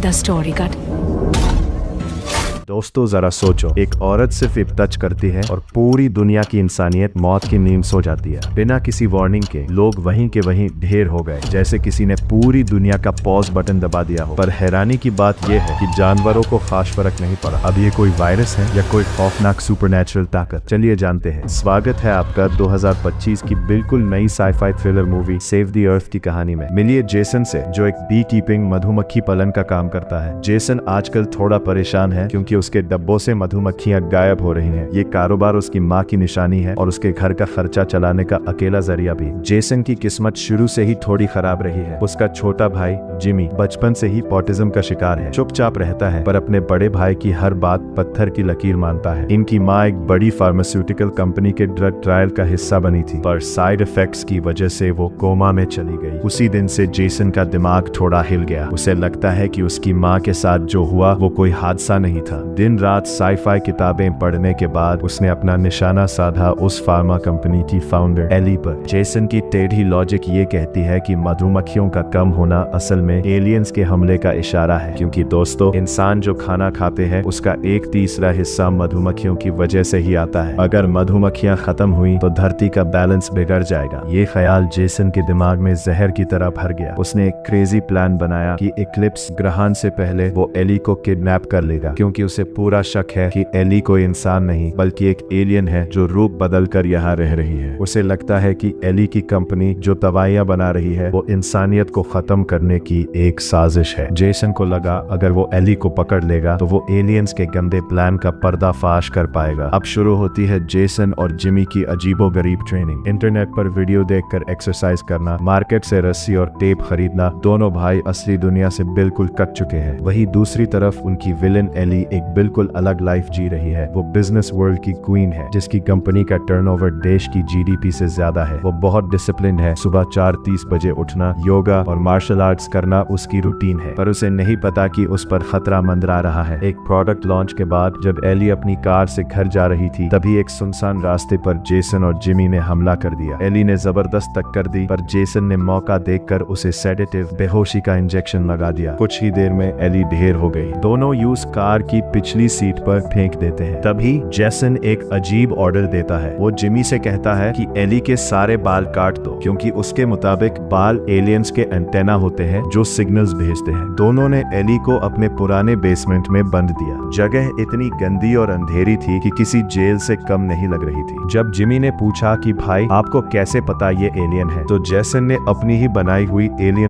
the story got. दोस्तों जरा सोचो, एक औरत सिर्फ एक टच करती है और पूरी दुनिया की इंसानियत मौत की नींद सो जाती है। बिना किसी वार्निंग के लोग वहीं के वहीं ढेर हो गए, जैसे किसी ने पूरी दुनिया का पॉज बटन दबा दिया हो। पर हैरानी की बात यह है कि जानवरों को खास फर्क नहीं पड़ा। अब ये कोई वायरस है या कोई खौफनाक सुपरनैचुरल ताकत? चलिए जानते हैं। स्वागत है आपका 2025 की बिल्कुल नई sci-fi thriller movie save the earth की कहानी में। मिलिए जेसन से, जो एक बी कीपिंग मधुमक्खी पालन का काम करता है। जेसन आजकल थोड़ा परेशान है क्योंकि उसके डब्बों से मधुमक्खियां गायब हो रही हैं। ये कारोबार उसकी माँ की निशानी है और उसके घर का खर्चा चलाने का अकेला जरिया भी। जेसन की किस्मत शुरू से ही थोड़ी खराब रही है। उसका छोटा भाई जिमी बचपन से ही ऑटिज्म का शिकार है। चुपचाप रहता है पर अपने बड़े भाई की हर बात पत्थर की लकीर मानता है। इनकी माँ एक बड़ी फार्मास्यूटिकल कंपनी के ड्रग ट्रायल का हिस्सा बनी थी, पर साइड इफेक्ट्स की वजह से वो कोमा में चली गई। उसी दिन से जेसन का दिमाग थोड़ा हिल गया। उसे लगता है कि उसकी माँ के साथ जो हुआ वो कोई हादसा नहीं था। दिन रात साइफाई किताबें पढ़ने के बाद उसने अपना निशाना साधा उस फार्मा कंपनी की फाउंडर एली पर। जेसन की टेढ़ी लॉजिक ये कहती है कि मधुमक्खियों का कम होना असल में एलियंस के हमले का इशारा है, क्योंकि दोस्तों इंसान जो खाना खाते हैं उसका 1/3 हिस्सा मधुमक्खियों की वजह से ही आता है। अगर मधुमक्खियां खत्म हुई तो धरती का बैलेंस बिगड़ जाएगा। ये ख्याल जेसन के दिमाग में जहर की तरह भर गया। उसने एक क्रेजी प्लान बनाया कि इक्लिप्स ग्रहण से पहले वो एली को किडनैप कर लेगा, क्योंकि उसे पूरा शक है कि एली कोई इंसान नहीं बल्कि एक एलियन है जो रूप बदल कर यहाँ रह रही है। उसे लगता है कि एली की कंपनी जो दवाइयां बना रही है वो इंसानियत को खत्म करने की एक साजिश है। जेसन को लगा अगर वो एली को पकड़ लेगा तो वो एलियंस के गंदे प्लान का पर्दाफाश कर पाएगा। अब शुरू होती है जेसन और जिमी की अजीबोगरीब ट्रेनिंग। इंटरनेट पर वीडियो देखकर एक्सरसाइज करना, मार्केट से रस्सी और टेप खरीदना। दोनों भाई असली दुनिया से बिल्कुल कट चुके हैं। वही दूसरी तरफ उनकी विलन एली एक बिल्कुल अलग लाइफ जी रही है। वो बिजनेस वर्ल्ड की क्वीन है, जिसकी कंपनी का टर्नओवर देश की जीडीपी से ज्यादा है। वो बहुत डिसिप्लिन है। सुबह 4:30 बजे उठना, योगा और मार्शल आर्ट्स करना उसकी रूटीन है। पर उसे नहीं पता कि उस पर खतरा मंडरा रहा है। एक प्रोडक्ट लॉन्च के बाद जब एली अपनी कार से घर जा रही थी, तभी एक सुनसान रास्ते पर जेसन और जिमी ने हमला कर दिया। एली ने जबरदस्त टक्कर दी, पर जेसन ने मौका देखकर उसे सेडेटिव बेहोशी का इंजेक्शन लगा दिया। कुछ ही देर में एली ढेर हो गई। दोनों यूज कार की पिछली सीट पर फेंक देते हैं। तभी जेसन एक अजीब ऑर्डर देता है। वो जिमी से कहता है कि एली के सारे बाल काट दो, क्योंकि उसके मुताबिक बाल एलियंस के एंटेना होते हैं जो सिग्नल्स भेजते हैं। दोनों ने एली को अपने पुराने बेसमेंट में बंद दिया। जगह इतनी गंदी और अंधेरी थी कि किसी जेल से कम नहीं लग रही थी। जब जिमी ने पूछा कि भाई आपको कैसे पता ये एलियन है, तो जेसन ने अपनी ही बनाई हुई एलियन